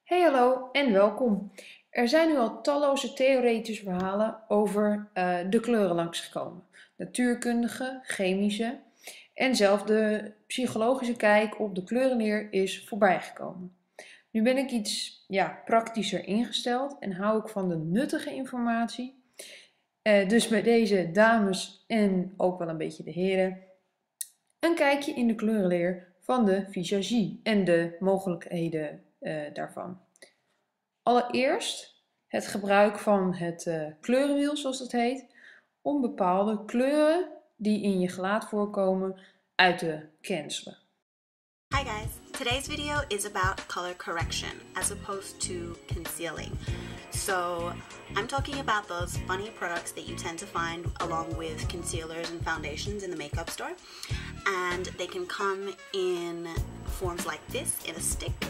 Hey hallo en welkom. Er zijn nu al talloze theoretische verhalen over de kleuren langsgekomen. Natuurkundige, chemische en zelfs de psychologische kijk op de kleurenleer is voorbijgekomen. Nu ben ik iets praktischer ingesteld en hou ik van de nuttige informatie. Dus bij deze dames en ook wel een beetje de heren, een kijkje in de kleurenleer van de visagie en de mogelijkheden daarvan. Allereerst het gebruik van het kleurenwiel, zoals dat heet, om bepaalde kleuren die in je gelaat voorkomen uit te cancelen. Hi guys, today's video is about color correction as opposed to concealing. So I'm talking about those funny products that you tend to find along with concealers and foundations in the makeup store, and they can come in forms like this in a stick,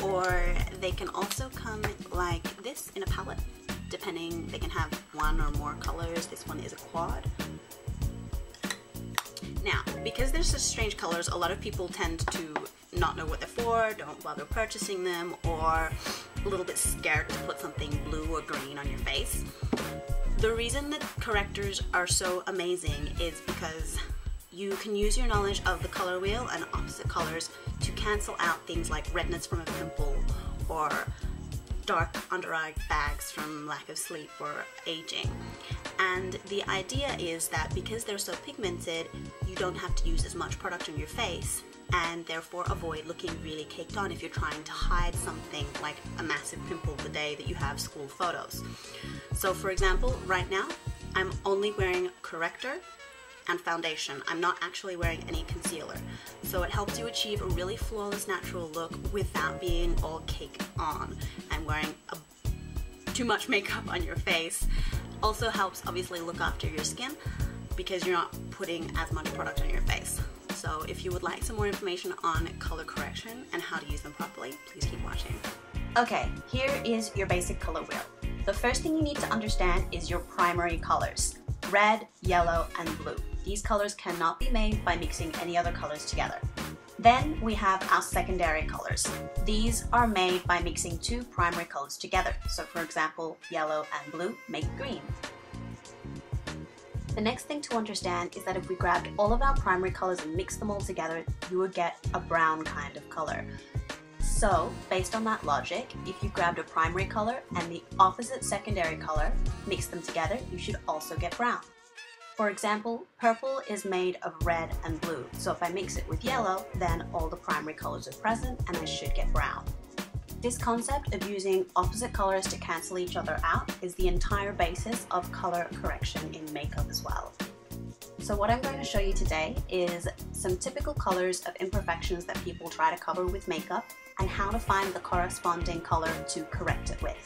or they can also come like this in a palette, depending. They can have one or more colors. This one is a quad. Now, because they're such strange colors, a lot of people tend to not know what they're for, don't bother purchasing them, or a little bit scared to put something blue or green on your face. The reason that correctors are so amazing is because you can use your knowledge of the color wheel and opposite colors to cancel out things like redness from a pimple or dark under-eye bags from lack of sleep or aging. And the idea is that because they're so pigmented, you don't have to use as much product on your face and therefore avoid looking really caked on if you're trying to hide something like a massive pimple the day that you have school photos. So for example, right now, I'm only wearing corrector and foundation. I'm not actually wearing any concealer. So it helps you achieve a really flawless natural look without being all caked on and wearing too much makeup on your face. Also helps obviously look after your skin because you're not putting as much product on your face. So if you would like some more information on color correction and how to use them properly, please keep watching. Okay, here is your basic color wheel. The first thing you need to understand is your primary colors: red, yellow, and blue. These colors cannot be made by mixing any other colors together. Then we have our secondary colors. These are made by mixing two primary colors together. So for example, yellow and blue make green. The next thing to understand is that if we grabbed all of our primary colors and mixed them all together, you would get a brown kind of color. So, based on that logic, if you grabbed a primary color and the opposite secondary color, mix them together, you should also get brown. For example, purple is made of red and blue, so if I mix it with yellow, then all the primary colors are present and I should get brown. This concept of using opposite colors to cancel each other out is the entire basis of color correction in makeup as well. So what I'm going to show you today is some typical colors of imperfections that people try to cover with makeup and how to find the corresponding color to correct it with.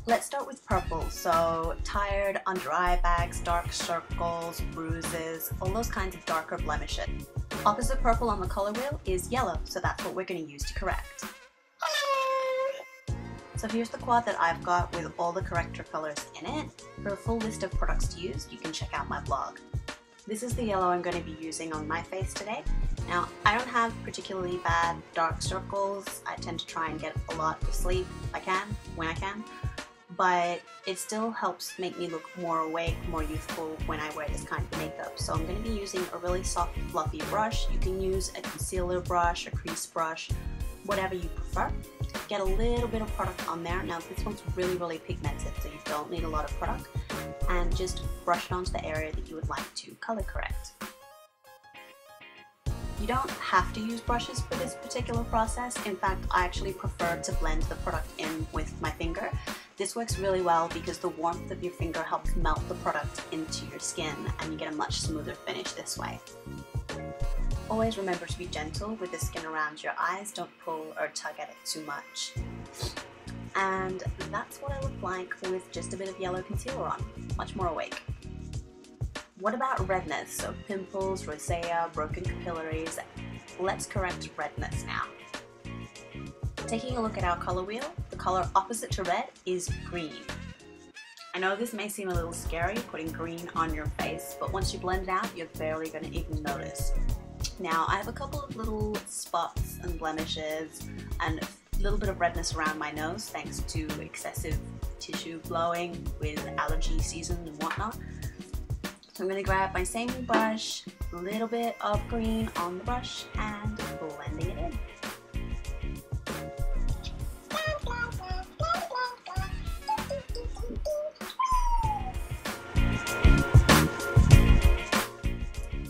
Let's start with purple. So tired, under eye bags, dark circles, bruises, all those kinds of darker blemishes. Opposite purple on the color wheel is yellow, so that's what we're going to use to correct. So here's the quad that I've got with all the corrector colors in it. For a full list of products to use, you can check out my blog. This is the yellow I'm going to be using on my face today. Now, I don't have particularly bad dark circles. I tend to try and get a lot of sleep if I can, when I can. But it still helps make me look more awake, more youthful when I wear this kind of makeup. So I'm going to be using a really soft, fluffy brush. You can use a concealer brush, a crease brush, whatever you prefer. Get a little bit of product on there. Now this one's really, really pigmented, so you don't need a lot of product. And just brush it onto the area that you would like to color correct. You don't have to use brushes for this particular process. In fact, I actually prefer to blend the product in with my finger. This works really well because the warmth of your finger helps melt the product into your skin and you get a much smoother finish this way. Always remember to be gentle with the skin around your eyes. Don't pull or tug at it too much. And that's what I look like with just a bit of yellow concealer on. Much more awake. What about redness? So pimples, rosacea, broken capillaries. Let's correct redness now. Taking a look at our color wheel, the color opposite to red is green. I know this may seem a little scary, putting green on your face, but once you blend it out, you're barely going to even notice. Now I have a couple of little spots and blemishes and a little bit of redness around my nose thanks to excessive tissue blowing with allergy season and whatnot. So I'm going to grab my same brush, a little bit of green on the brush and blending it in.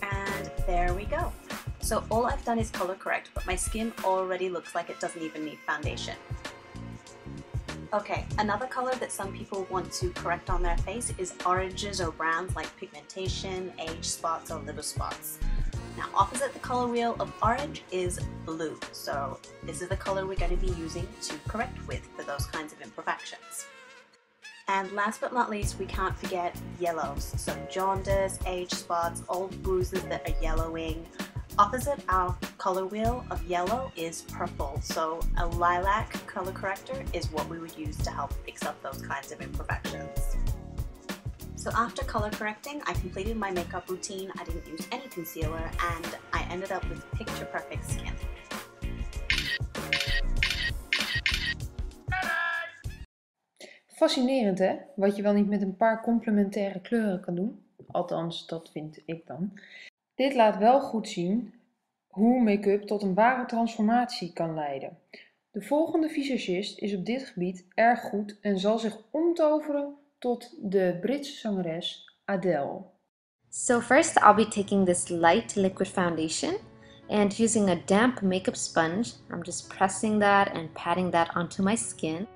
And there we go. So all I've done is color correct, but my skin already looks like it doesn't even need foundation. Okay, another color that some people want to correct on their face is oranges or browns like pigmentation, age spots, or liver spots. Now opposite the color wheel of orange is blue, so this is the color we're going to be using to correct with for those kinds of imperfections. And last but not least, we can't forget yellows, so jaundice, age spots, old bruises that are yellowing. Opposite our color wheel of yellow is purple, so a lilac color corrector is what we would use to help fix up those kinds of imperfections. So after color correcting, I completed my makeup routine. I didn't use any concealer and I ended up with picture perfect skin. Fascinerend hè, wat je wel niet met een paar complementaire kleuren kan doen. Althans, dat vind ik dan. Dit laat wel goed zien hoe make-up tot een ware transformatie kan leiden. De volgende visagist is op dit gebied erg goed en zal zich omtoveren tot de Britse zangeres Adele. So first I'll be taking this light liquid foundation and using a damp makeup sponge, I'm just pressing that and patting that onto my skin.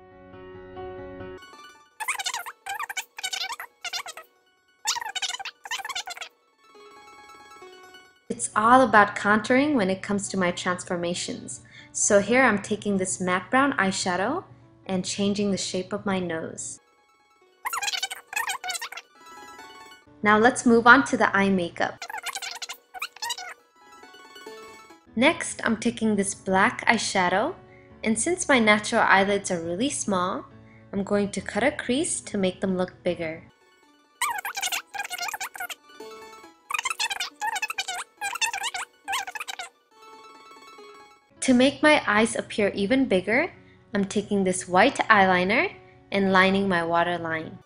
It's all about contouring when it comes to my transformations. So here I'm taking this matte brown eyeshadow and changing the shape of my nose. Now let's move on to the eye makeup. Next, I'm taking this black eyeshadow, and since my natural eyelids are really small, I'm going to cut a crease to make them look bigger. To make my eyes appear even bigger, I'm taking this white eyeliner and lining my waterline.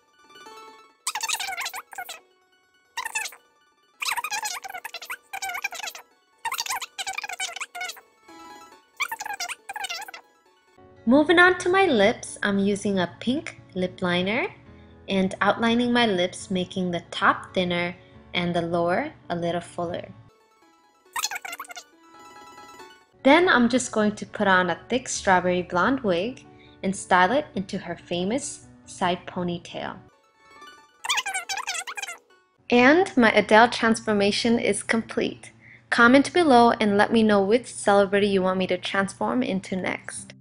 Moving on to my lips, I'm using a pink lip liner and outlining my lips, making the top thinner and the lower a little fuller. Then I'm just going to put on a thick strawberry blonde wig and style it into her famous side ponytail. And my Adele transformation is complete. Comment below and let me know which celebrity you want me to transform into next.